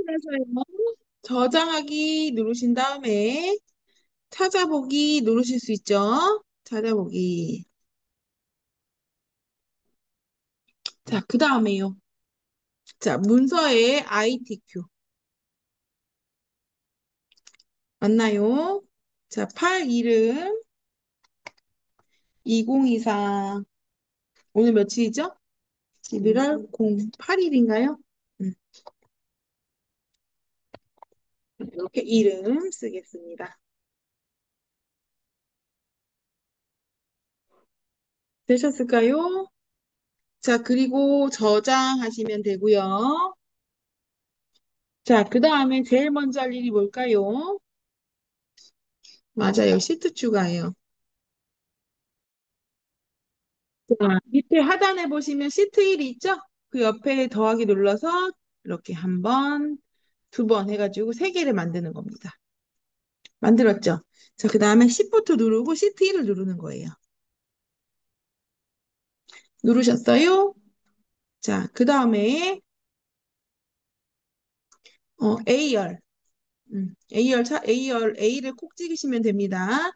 나서요. 저장하기 누르신 다음에 찾아보기 누르실 수 있죠? 찾아보기. 자, 그 다음에요. 자, 문서에 ITQ. 맞나요? 자, 팔 이름 2024. 오늘 며칠이죠? 11월 08일인가요? 이렇게 이름 쓰겠습니다. 되셨을까요? 자, 그리고 저장하시면 되고요. 자, 그 다음에 제일 먼저 할 일이 뭘까요? 맞아요. 시트 추가예요. 자, 밑에 하단에 보시면 시트 1이 있죠? 그 옆에 더하기 눌러서 이렇게 한 번, 두 번 해가지고 세 개를 만드는 겁니다. 만들었죠? 자, 그 다음에 Shift 누르고 시트 1을 누르는 거예요. 누르셨어요? 자, 그 다음에 A열. A열, A를 콕 찍으시면 됩니다.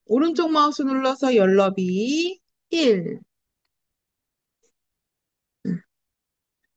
오른쪽 마우스 눌러서 열너비 1. 음,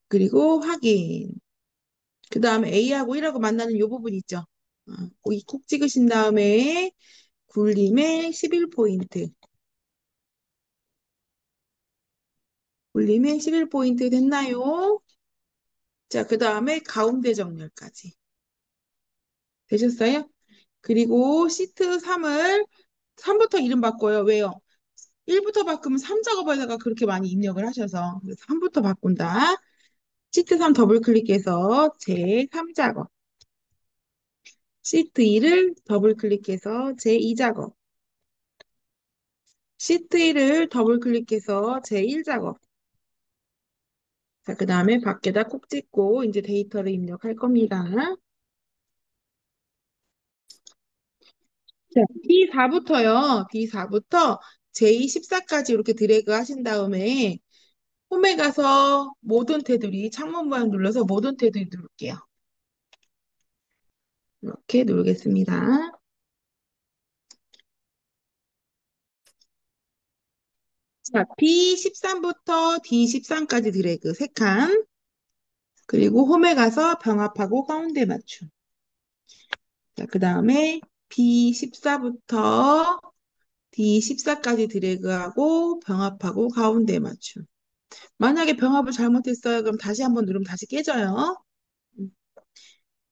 그리고 확인. 그 다음에 A하고 1하고 만나는 이 부분 있죠? 거기 콕 찍으신 다음에 굴림의 11포인트. 굴림의 11포인트 됐나요? 자, 그 다음에 가운데 정렬까지. 되셨어요? 그리고 시트 3부터 이름 바꿔요. 왜요? 1부터 바꾸면 3 작업하다가 그렇게 많이 입력을 하셔서. 그래서 3부터 바꾼다. 시트 3 더블 클릭해서 제 3 작업. 시트 2를 더블 클릭해서 제 2 작업. 시트 1을 더블 클릭해서 제 1 작업. 자, 그 다음에 밖에다 콕 찍고 이제 데이터를 입력할 겁니다. 자, B4부터 J14까지 이렇게 드래그 하신 다음에 홈에 가서 모든 테두리, 창문 모양 눌러서 모든 테두리 누를게요. 이렇게 누르겠습니다. 자, B13부터 D13까지 드래그 3칸. 그리고 홈에 가서 병합하고 가운데 맞춤. 자, 그 다음에 B14부터 D14까지 드래그하고 병합하고 가운데 맞춤. 만약에 병합을 잘못했어요. 그럼 다시 한번 누르면 다시 깨져요. 음.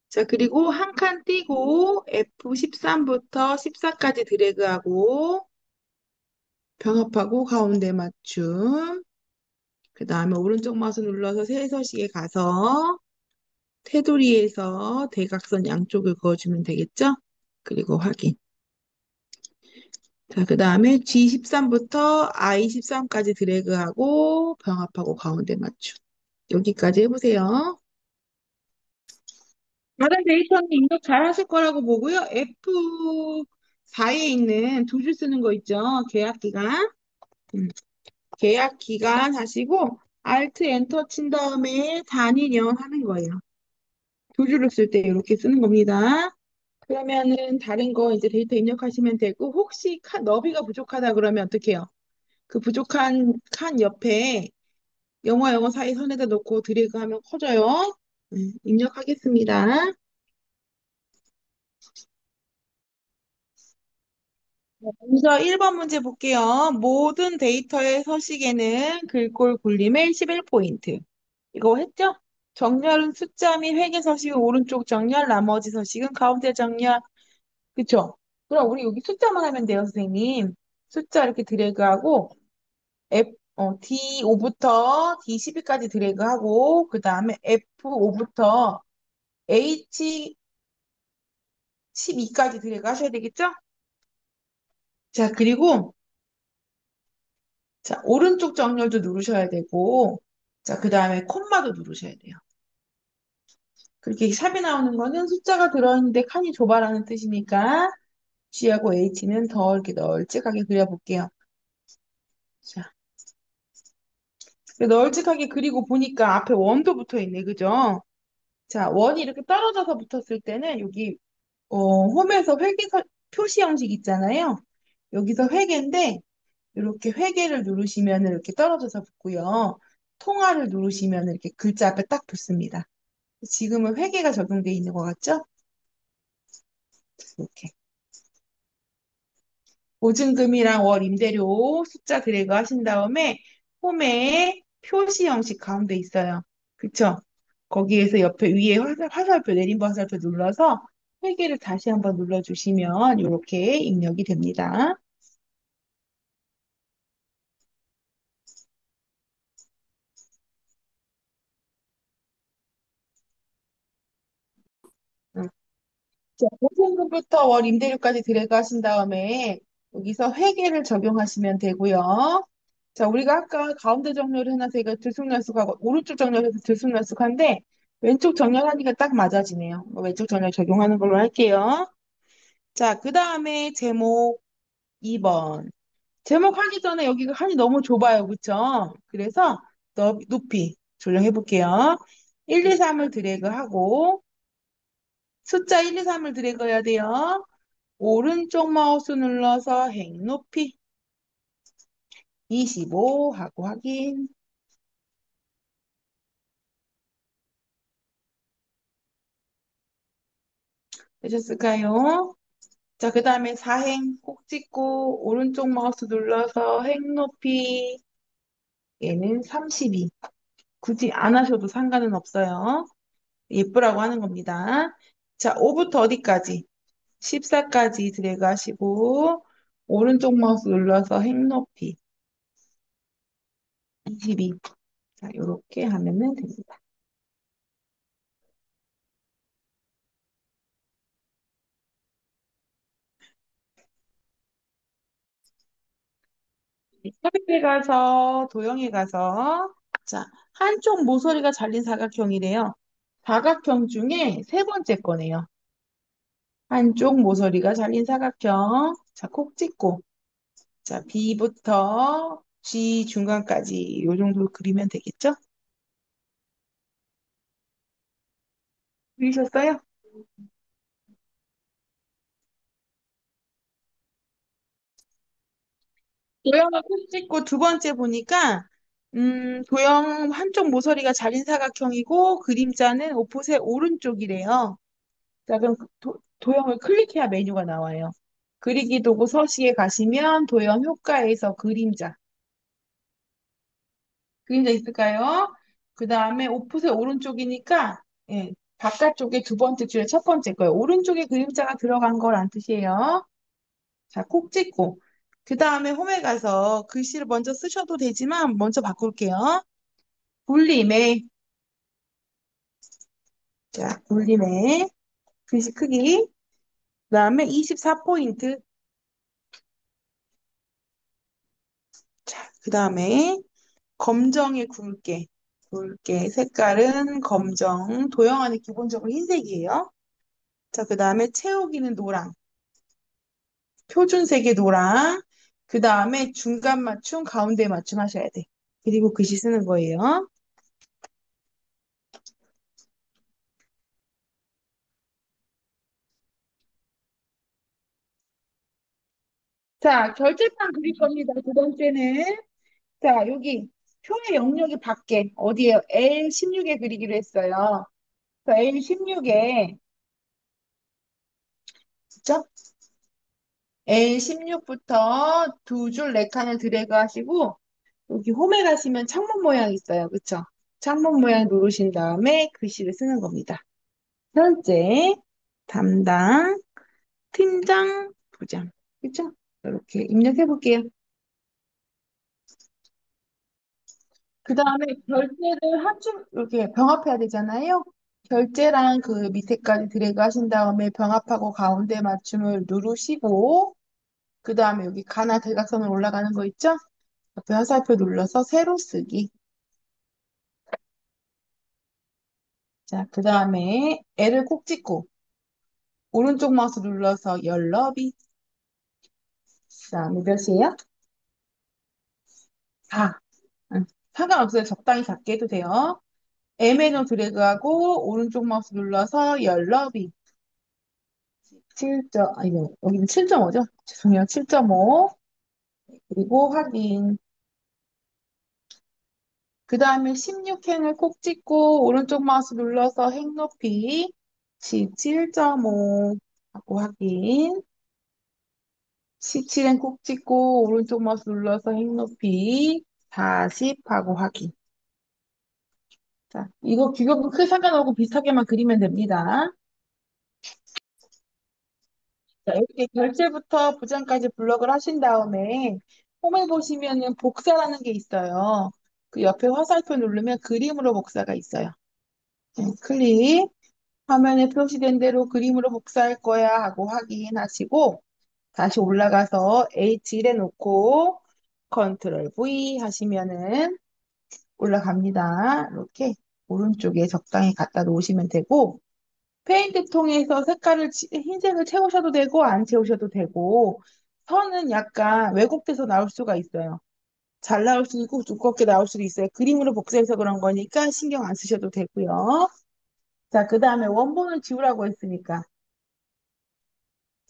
자, 그리고 한 칸 띄고 F13부터 14까지 드래그하고 병합하고 가운데 맞춤. 그 다음에 오른쪽 마우스 눌러서 세 서식에 가서 테두리에서 대각선 양쪽을 그어주면 되겠죠? 그리고 확인. 자, 그 다음에 G13부터 I13까지 드래그하고 병합하고 가운데 맞춤. 여기까지 해보세요. 다른 데이터는 입력 잘 하실 거라고 보고요. F4에 있는 두 줄 쓰는 거 있죠? 계약 기간. 음, 계약 기간 하시고 Alt 엔터 친 다음에 단위년 하는 거예요. 두 줄을 쓸 때 이렇게 쓰는 겁니다. 그러면은 다른 거 이제 데이터 입력하시면 되고 혹시 너비가 부족하다 그러면 어떻게 해요? 그 부족한 칸 옆에 영어 사이 선에다 놓고 드래그하면 커져요. 입력하겠습니다. 먼저 1번 문제 볼게요. 모든 데이터의 서식에는 글꼴 굴림의 11포인트. 이거 했죠? 정렬은 숫자 및 회계 서식은 오른쪽 정렬, 나머지 서식은 가운데 정렬. 그쵸? 그럼 우리 여기 숫자만 하면 돼요, 선생님. 숫자 이렇게 드래그하고 D5부터 D12까지 드래그하고 그 다음에 F5부터 H12까지 드래그 하셔야 되겠죠? 자, 그리고 자, 오른쪽 정렬도 누르셔야 되고 자, 그 다음에 콤마도 누르셔야 돼요. 그렇게 샵이 나오는 거는 숫자가 들어있는데 칸이 좁아라는 뜻이니까 G하고 H는 더 이렇게 널찍하게 그려볼게요. 자, 널찍하게 그리고 보니까 앞에 원도 붙어 있네, 그죠? 자, 원이 이렇게 떨어져서 붙었을 때는 여기 홈에서 표시 형식 있잖아요. 여기서 회계인데 이렇게 회계를 누르시면 이렇게 떨어져서 붙고요. 통화를 누르시면 이렇게 글자 앞에 딱 붙습니다. 지금은 회계가 적용되어 있는 것 같죠? 이렇게. 보증금이랑 월 임대료 숫자 드래그 하신 다음에 홈에 표시 형식 가운데 있어요. 그쵸? 거기에서 옆에 위에 화살표, 내림부 화살표 눌러서 회계를 다시 한번 눌러주시면 이렇게 입력이 됩니다. 음. 자, 보증금부터 월 임대료까지 드래그 하신 다음에 여기서 회계를 적용하시면 되고요. 자, 우리가 아까 가운데 정렬을 해놔서 이거 들쑥날쑥하고 오른쪽 정렬해서 들쑥날쑥한데 왼쪽 정렬하니까 딱 맞아지네요. 왼쪽 정렬 적용하는 걸로 할게요. 자, 그 다음에 제목 2번. 제목 하기 전에 여기가 칸이 너무 좁아요. 그쵸? 그래서 높이 조정해 볼게요. 1, 2, 3을 드래그하고 숫자 1, 2, 3을 드래그해야 돼요. 오른쪽 마우스 눌러서 행 높이 25 하고 확인. 되셨을까요? 자, 그 다음에 사행 꼭 찍고 오른쪽 마우스 눌러서 행 높이 얘는 32. 굳이 안 하셔도 상관은 없어요. 예쁘라고 하는 겁니다. 자, 5부터 어디까지? 14까지 드래그 하시고 오른쪽 마우스 눌러서 행 높이 22. 자, 이렇게 하면은 됩니다. 협의회 가서 도형에 가서 자, 한쪽 모서리가 잘린 사각형이래요. 사각형 중에 세 번째 거네요. 한쪽 모서리가 잘린 사각형. 자, 콕 찍고 자, B부터 G 중간까지 요 정도 그리면 되겠죠? 그리셨어요? 도형을 콕 찍고 두 번째 보니까 도형 한쪽 모서리가 잘린 사각형이고 그림자는 오포의 오른쪽이래요. 자, 그럼 도형을 클릭해야 메뉴가 나와요. 그리기 도구 서식에 가시면 도형 효과에서 그림자 있을까요? 그 다음에 오프셋 오른쪽이니까 예, 바깥쪽에 두 번째 줄에 첫 번째 거예요. 오른쪽에 그림자가 들어간 거란 뜻이에요. 자, 콕 찍고 그 다음에 홈에 가서 글씨를 먼저 쓰셔도 되지만 먼저 바꿀게요. 굴림에 자, 굴림에 글씨 크기 그 다음에 24포인트 자, 그 다음에 검정의 굵게 색깔은 검정 도형 안에 기본적으로 흰색이에요. 자, 그 다음에 채우기는 노랑 표준색의 노랑 그 다음에 중간 맞춤 가운데 맞춤 하셔야 돼. 그리고 글씨 쓰는 거예요. 자, 결제판 그릴 겁니다. 두 번째는 자, 여기 표의 영역이 밖에 어디에요? L16에 그리기로 했어요. L16에 그죠? L16부터 두 줄 네 칸을 드래그 하시고 여기 홈에 가시면 창문 모양 있어요. 그쵸? 창문 모양 누르신 다음에 글씨를 쓰는 겁니다. 현재 담당 팀장 부장 그쵸? 이렇게 입력해 볼게요. 그 다음에 결제를 한쪽 이렇게 병합해야 되잖아요. 결제랑 그 밑에까지 드래그 하신 다음에 병합하고 가운데 맞춤을 누르시고 그 다음에 여기 가나 대각선으로 올라가는 거 있죠? 옆에 화살표 눌러서 세로 쓰기. 자, 그 다음에 L을 콕 찍고 오른쪽 마우스 눌러서 열너비. 자, 몇이에요? 4. 응, 상관없어요. 적당히 작게 해도 돼요. M에는 드래그하고 오른쪽 마우스 눌러서 열너비 7점, 아니, 여기는 7.5죠? 죄송해요. 7.5. 그리고 확인. 그 다음에 16행을 콕 찍고 오른쪽 마우스 눌러서 행 높이 17.5 하고 확인. 17행 콕 찍고 오른쪽 마우스 눌러서 행 높이 40 하고 확인. 자, 이거 규격은 크게 상관없고 비슷하게만 그리면 됩니다. 자, 이렇게 결제부터 부장까지 블록을 하신 다음에 홈에 보시면은 복사라는 게 있어요. 그 옆에 화살표 누르면 그림으로 복사가 있어요. 클릭. 화면에 표시된 대로 그림으로 복사할 거야 하고 확인하시고 다시 올라가서 H1에 놓고 컨트롤 V 하시면은 올라갑니다. 이렇게 오른쪽에 적당히 갖다 놓으시면 되고 페인트 통에서 흰색을 채우셔도 되고 안 채우셔도 되고 선은 약간 왜곡돼서 나올 수가 있어요. 잘 나올 수도 있고 두껍게 나올 수도 있어요. 그림으로 복사해서 그런 거니까 신경 안 쓰셔도 되고요. 자, 그 다음에 원본을 지우라고 했으니까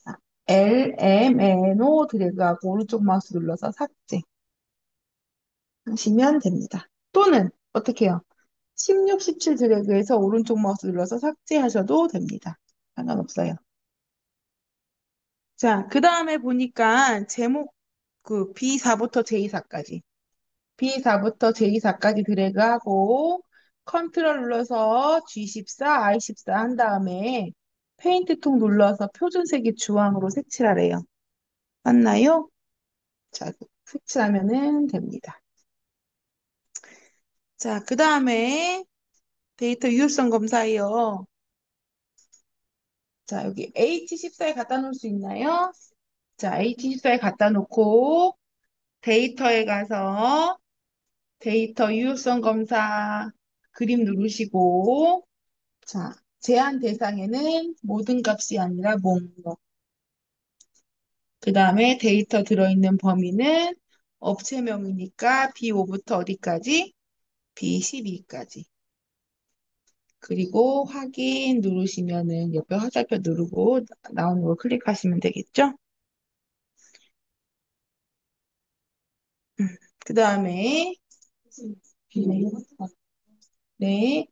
자, LMNO 드래그하고 오른쪽 마우스 눌러서 삭제 하시면 됩니다. 또는 어떻게 해요? 16, 17 드래그해서 오른쪽 마우스 눌러서 삭제하셔도 됩니다. 상관없어요. 자, 그 다음에 보니까 제목 그 B4부터 J4까지 B4부터 J4까지 드래그하고 컨트롤 눌러서 G14, I14 한 다음에 페인트 통 눌러서 표준색이 주황으로 색칠하래요. 맞나요? 자, 색칠하면은 됩니다. 자, 그 다음에 데이터 유효성 검사예요. 자, 여기 H14에 갖다 놓을 수 있나요? 자, H14에 갖다 놓고 데이터에 가서 데이터 유효성 검사 그림 누르시고 자, 제한 대상에는 모든 값이 아니라 목록. 그 다음에 데이터 들어있는 범위는 업체명이니까 B5부터 어디까지? B12까지. 그리고 확인 누르시면은 옆에 화살표 누르고 나오는 거 클릭하시면 되겠죠? 그 다음에 네.